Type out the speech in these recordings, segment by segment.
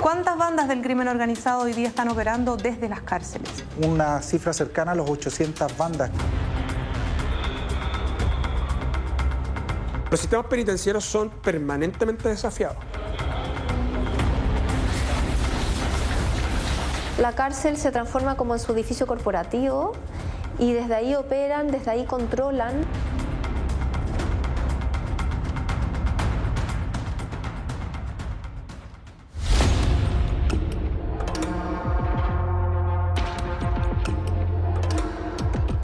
¿Cuántas bandas del crimen organizado hoy día están operando desde las cárceles? Una cifra cercana a los 800 bandas. Los sistemas penitenciarios son permanentemente desafiados. La cárcel se transforma como en su edificio corporativo y desde ahí operan, desde ahí controlan.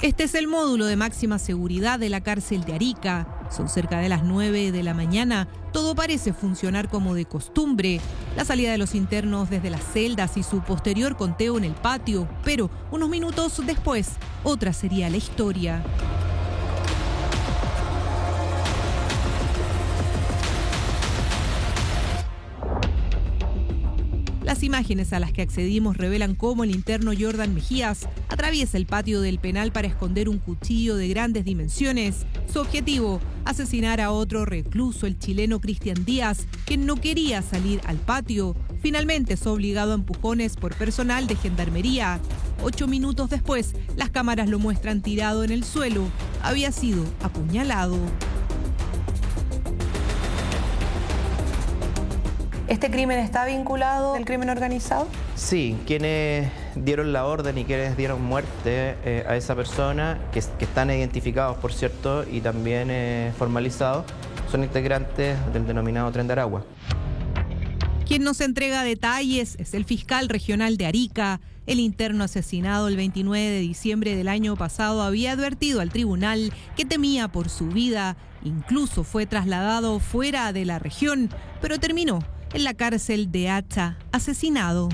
Este es el módulo de máxima seguridad de la cárcel de Arica. Son cerca de las 9 de la mañana. Todo parece funcionar como de costumbre. La salida de los internos desde las celdas y su posterior conteo en el patio. Pero unos minutos después, otra sería la historia. Las imágenes a las que accedimos revelan cómo el interno Jordan Mejías atraviesa el patio del penal para esconder un cuchillo de grandes dimensiones. Su objetivo, asesinar a otro recluso, el chileno Cristian Díaz, quien no quería salir al patio. Finalmente es obligado a empujones por personal de gendarmería. 8 minutos después, las cámaras lo muestran tirado en el suelo. Había sido apuñalado. ¿Este crimen está vinculado al crimen organizado? Sí, quienes dieron la orden y quienes dieron muerte a esa persona, que están identificados, por cierto, y también formalizados, son integrantes del denominado Tren de Aragua. Quien nos entrega detalles es el fiscal regional de Arica. El interno asesinado el 29 de diciembre del año pasado había advertido al tribunal que temía por su vida. Incluso fue trasladado fuera de la región, pero terminó en la cárcel de Hacha, asesinado.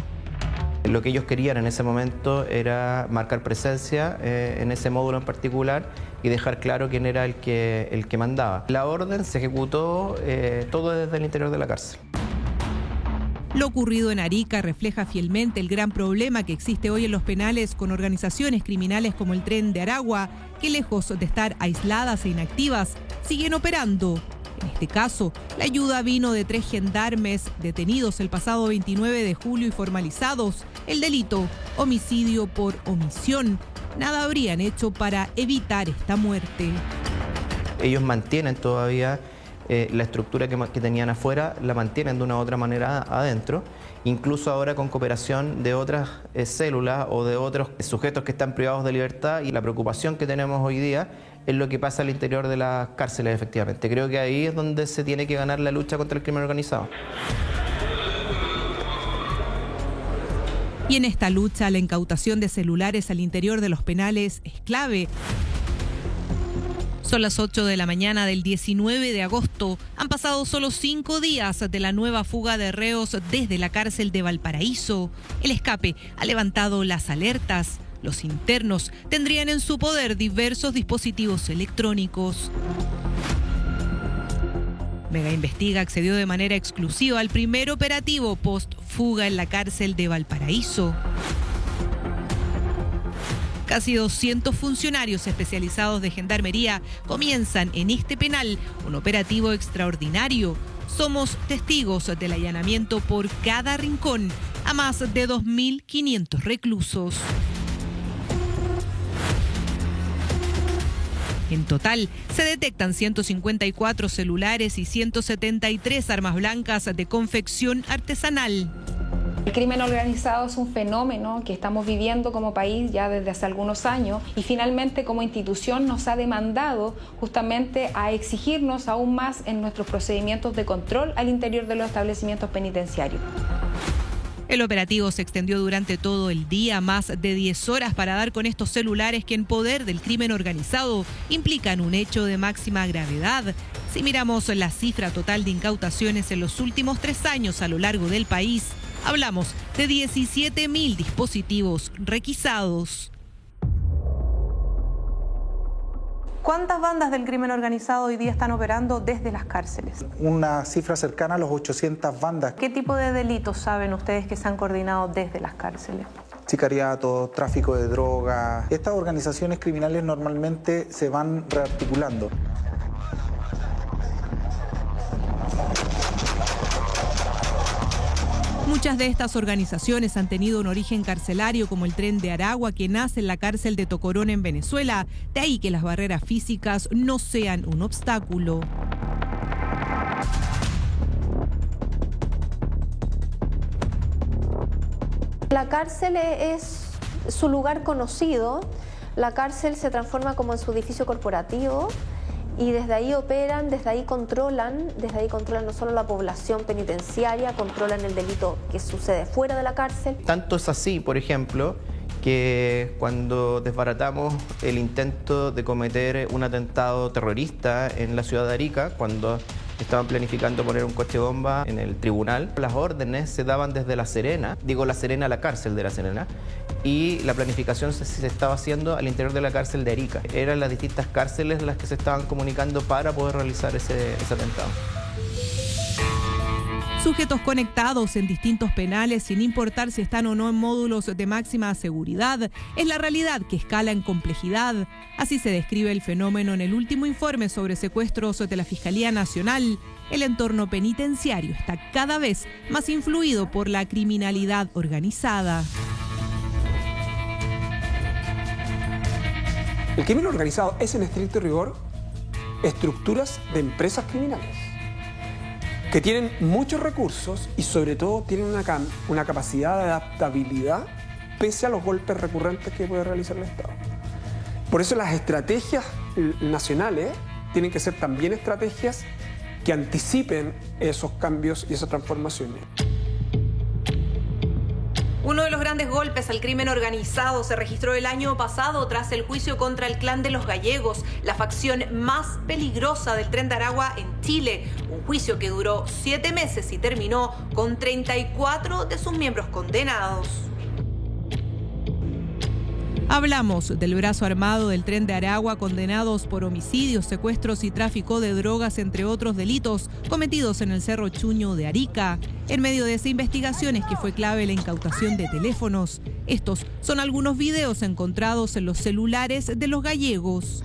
Lo que ellos querían en ese momento era marcar presencia en ese módulo en particular y dejar claro quién era el que mandaba. La orden se ejecutó todo desde el interior de la cárcel. Lo ocurrido en Arica refleja fielmente el gran problema que existe hoy en los penales con organizaciones criminales como el Tren de Aragua, que lejos de estar aisladas e inactivas, siguen operando. En este caso, la ayuda vino de 3 gendarmes detenidos el pasado 29 de julio y formalizados. El delito, homicidio por omisión. Nada habrían hecho para evitar esta muerte. Ellos mantienen todavía la estructura que tenían afuera, la mantienen de una u otra manera adentro, incluso ahora con cooperación de otras células o de otros sujetos que están privados de libertad, y la preocupación que tenemos hoy día es lo que pasa al interior de las cárceles, efectivamente. Creo que ahí es donde se tiene que ganar la lucha contra el crimen organizado. Y en esta lucha, la incautación de celulares al interior de los penales es clave. Son las 8 de la mañana del 19 de agosto. Han pasado solo 5 días de la nueva fuga de reos desde la cárcel de Valparaíso. El escape ha levantado las alertas. Los internos tendrían en su poder diversos dispositivos electrónicos. Mega Investiga accedió de manera exclusiva al primer operativo post-fuga en la cárcel de Valparaíso. Casi 200 funcionarios especializados de Gendarmería comienzan en este penal un operativo extraordinario. Somos testigos del allanamiento por cada rincón a más de 2.500 reclusos. En total, se detectan 154 celulares y 173 armas blancas de confección artesanal. El crimen organizado es un fenómeno que estamos viviendo como país ya desde hace algunos años, y finalmente como institución nos ha demandado justamente a exigirnos aún más en nuestros procedimientos de control al interior de los establecimientos penitenciarios. El operativo se extendió durante todo el día, más de 10 horas para dar con estos celulares que en poder del crimen organizado implican un hecho de máxima gravedad. Si miramos la cifra total de incautaciones en los últimos 3 años a lo largo del país, hablamos de 17.000 dispositivos requisados. ¿Cuántas bandas del crimen organizado hoy día están operando desde las cárceles? Una cifra cercana a los 800 bandas. ¿Qué tipo de delitos saben ustedes que se han coordinado desde las cárceles? Sicariato, tráfico de drogas. Estas organizaciones criminales normalmente se van rearticulando. Muchas de estas organizaciones han tenido un origen carcelario, como el Tren de Aragua, que nace en la cárcel de Tocorón en Venezuela. De ahí que las barreras físicas no sean un obstáculo. La cárcel es su lugar conocido. La cárcel se transforma como en su edificio corporativo y desde ahí operan, desde ahí controlan no solo la población penitenciaria, controlan el delito que sucede fuera de la cárcel. Tanto es así, por ejemplo, que cuando desbaratamos el intento de cometer un atentado terrorista en la ciudad de Arica, cuando estaban planificando poner un coche bomba en el tribunal, las órdenes se daban desde La Serena, la cárcel de La Serena, y la planificación se estaba haciendo al interior de la cárcel de Arica. Eran las distintas cárceles las que se estaban comunicando para poder realizar ese atentado. Sujetos conectados en distintos penales sin importar si están o no en módulos de máxima seguridad, es la realidad que escala en complejidad. Así se describe el fenómeno en el último informe sobre secuestros de la Fiscalía Nacional. El entorno penitenciario está cada vez más influido por la criminalidad organizada. El crimen organizado es, en estricto rigor, estructuras de empresas criminales que tienen muchos recursos y sobre todo tienen una capacidad de adaptabilidad pese a los golpes recurrentes que puede realizar el Estado. Por eso las estrategias nacionales tienen que ser también estrategias que anticipen esos cambios y esas transformaciones. Uno de los grandes golpes al crimen organizado se registró el año pasado tras el juicio contra el Clan de los Gallegos, la facción más peligrosa del Tren de Aragua en Chile. Un juicio que duró 7 meses y terminó con 34 de sus miembros condenados. Hablamos del brazo armado del Tren de Aragua, condenados por homicidios, secuestros y tráfico de drogas, entre otros delitos cometidos en el Cerro Chuño de Arica. En medio de esa investigación es que fue clave la incautación de teléfonos. Estos son algunos videos encontrados en los celulares de los gallegos.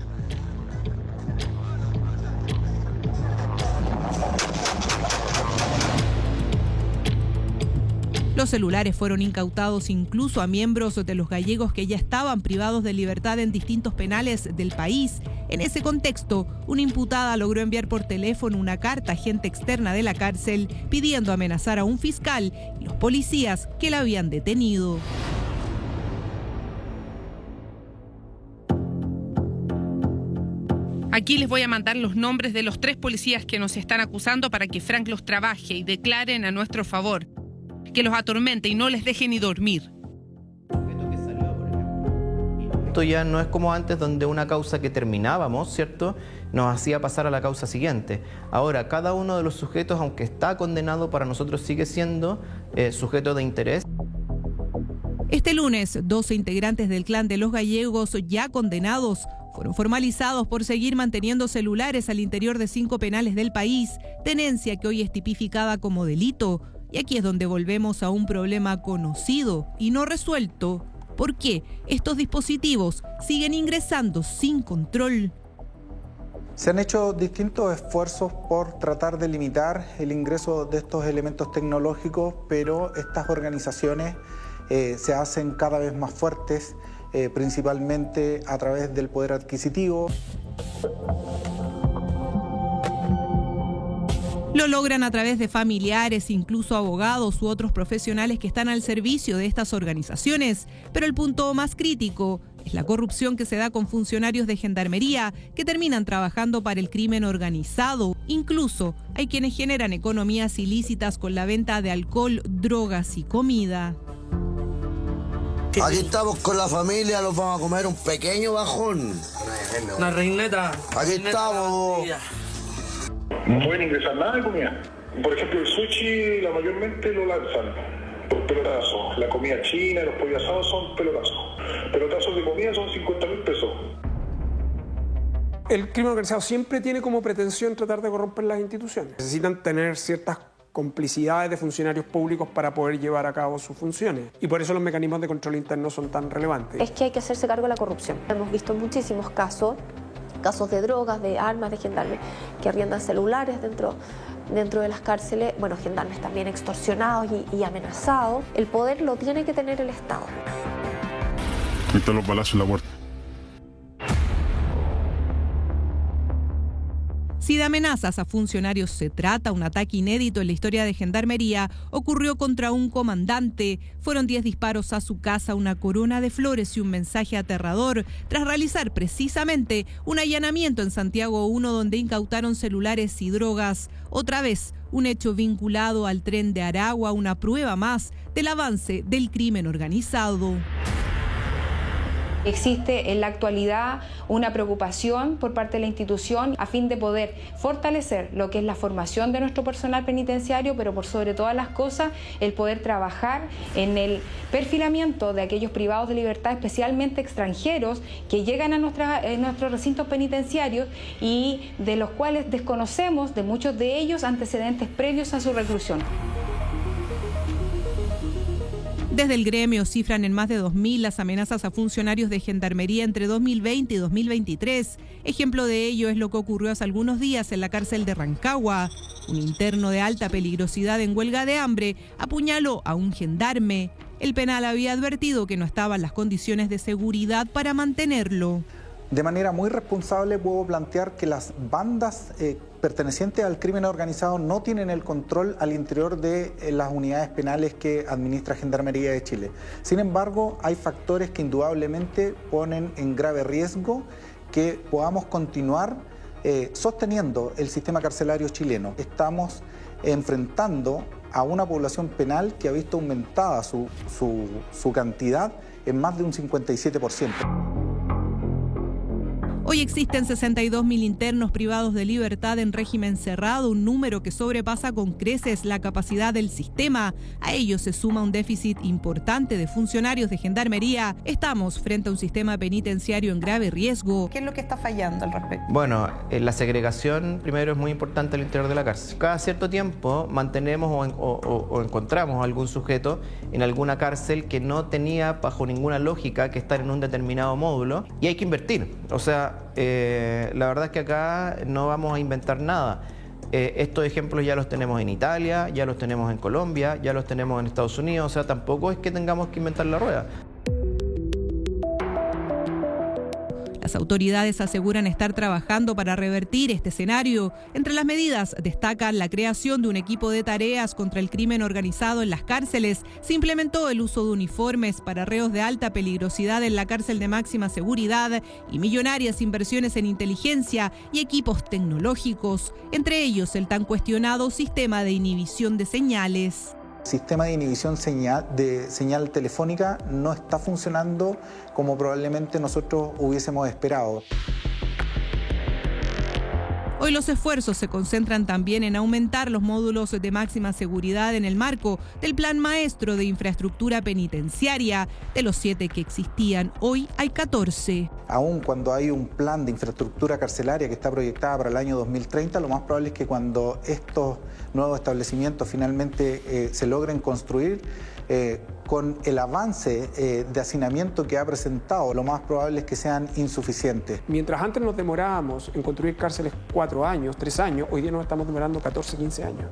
Los celulares fueron incautados incluso a miembros de los gallegos que ya estaban privados de libertad en distintos penales del país. En ese contexto, una imputada logró enviar por teléfono una carta a gente externa de la cárcel pidiendo amenazar a un fiscal y los policías que la habían detenido. Aquí les voy a mandar los nombres de los 3 policías que nos están acusando para que Frank los trabaje y declaren a nuestro favor. Que los atormente y no les deje ni dormir. Esto ya no es como antes, donde una causa que terminábamos, ¿cierto?, nos hacía pasar a la causa siguiente. Ahora, cada uno de los sujetos, aunque está condenado, para nosotros sigue siendo sujeto de interés. Este lunes, 12 integrantes del Clan de los Gallegos, ya condenados, fueron formalizados por seguir manteniendo celulares al interior de 5 penales del país, tenencia que hoy es tipificada como delito. Y aquí es donde volvemos a un problema conocido y no resuelto. ¿Por qué estos dispositivos siguen ingresando sin control? Se han hecho distintos esfuerzos por tratar de limitar el ingreso de estos elementos tecnológicos, pero estas organizaciones se hacen cada vez más fuertes, principalmente a través del poder adquisitivo. Lo logran a través de familiares, incluso abogados u otros profesionales que están al servicio de estas organizaciones. Pero el punto más crítico es la corrupción que se da con funcionarios de gendarmería que terminan trabajando para el crimen organizado. Incluso hay quienes generan economías ilícitas con la venta de alcohol, drogas y comida. Aquí estamos con la familia, los vamos a comer un pequeño bajón. Una reineta. Aquí estamos. No pueden ingresar nada de comida. Por ejemplo, el sushi mayormente lo lanzan por pelotazos. La comida china, los pollos asados son pelotazos. Pelotazos de comida son 50.000 pesos. El crimen organizado siempre tiene como pretensión tratar de corromper las instituciones. Necesitan tener ciertas complicidades de funcionarios públicos para poder llevar a cabo sus funciones. Y por eso los mecanismos de control interno son tan relevantes. Es que hay que hacerse cargo de la corrupción. Hemos visto muchísimos casos de drogas, de armas, de gendarmes, que arriendan celulares dentro dentro de las cárceles, bueno, gendarmes también extorsionados y amenazados. El poder lo tiene que tener el Estado. Ahí están los balazos en la puerta. Si de amenazas a funcionarios se trata, un ataque inédito en la historia de Gendarmería ocurrió contra un comandante. Fueron 10 disparos a su casa, una corona de flores y un mensaje aterrador, tras realizar precisamente un allanamiento en Santiago 1 donde incautaron celulares y drogas. Otra vez, un hecho vinculado al Tren de Aragua, una prueba más del avance del crimen organizado. Existe en la actualidad una preocupación por parte de la institución a fin de poder fortalecer lo que es la formación de nuestro personal penitenciario, pero por sobre todas las cosas el poder trabajar en el perfilamiento de aquellos privados de libertad, especialmente extranjeros, que llegan a nuestros recintos penitenciarios y de los cuales desconocemos de muchos de ellos antecedentes previos a su reclusión. Desde el gremio cifran en más de 2.000 las amenazas a funcionarios de Gendarmería entre 2020 y 2023. Ejemplo de ello es lo que ocurrió hace algunos días en la cárcel de Rancagua. Un interno de alta peligrosidad en huelga de hambre apuñaló a un gendarme. El penal había advertido que no estaban las condiciones de seguridad para mantenerlo. De manera muy responsable puedo plantear que las bandas pertenecientes al crimen organizado no tienen el control al interior de las unidades penales que administra Gendarmería de Chile. Sin embargo, hay factores que indudablemente ponen en grave riesgo que podamos continuar sosteniendo el sistema carcelario chileno. Estamos enfrentando a una población penal que ha visto aumentada su cantidad en más de un 57%. Hoy existen 62.000 internos privados de libertad en régimen cerrado, un número que sobrepasa con creces la capacidad del sistema. A ello se suma un déficit importante de funcionarios de Gendarmería. Estamos frente a un sistema penitenciario en grave riesgo. ¿Qué es lo que está fallando al respecto? Bueno, la segregación primero es muy importante al interior de la cárcel. Cada cierto tiempo mantenemos o encontramos algún sujeto en alguna cárcel que no tenía bajo ninguna lógica que estar en un determinado módulo y hay que invertir. O sea, la verdad es que acá no vamos a inventar nada. Estos ejemplos ya los tenemos en Italia, ya los tenemos en Colombia, ya los tenemos en Estados Unidos, o sea, tampoco es que tengamos que inventar la rueda. Las autoridades aseguran estar trabajando para revertir este escenario. Entre las medidas destacan la creación de un equipo de tareas contra el crimen organizado en las cárceles. Se implementó el uso de uniformes para reos de alta peligrosidad en la cárcel de máxima seguridad y millonarias inversiones en inteligencia y equipos tecnológicos, entre ellos el tan cuestionado sistema de inhibición de señales. El sistema de inhibición de señal telefónica no está funcionando como probablemente nosotros hubiésemos esperado. Hoy los esfuerzos se concentran también en aumentar los módulos de máxima seguridad en el marco del Plan Maestro de Infraestructura Penitenciaria. De los 7 que existían, hoy hay 14. Aún cuando hay un plan de infraestructura carcelaria que está proyectada para el año 2030, lo más probable es que cuando estos nuevos establecimientos finalmente se logren construir, con el avance de hacinamiento que ha presentado, lo más probable es que sean insuficientes. Mientras antes nos demorábamos en construir cárceles 4 años, 3 años, hoy día nos estamos demorando 14, 15 años.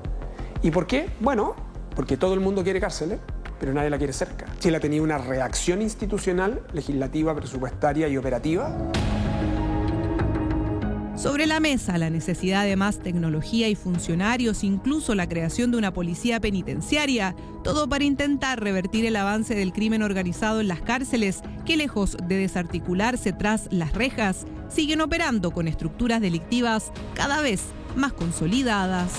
¿Y por qué? Bueno, porque todo el mundo quiere cárceles, pero nadie la quiere cerca. Chile ha tenido una reacción institucional, legislativa, presupuestaria y operativa. Sobre la mesa, la necesidad de más tecnología y funcionarios, incluso la creación de una policía penitenciaria, todo para intentar revertir el avance del crimen organizado en las cárceles, que lejos de desarticularse tras las rejas, siguen operando con estructuras delictivas cada vez más consolidadas.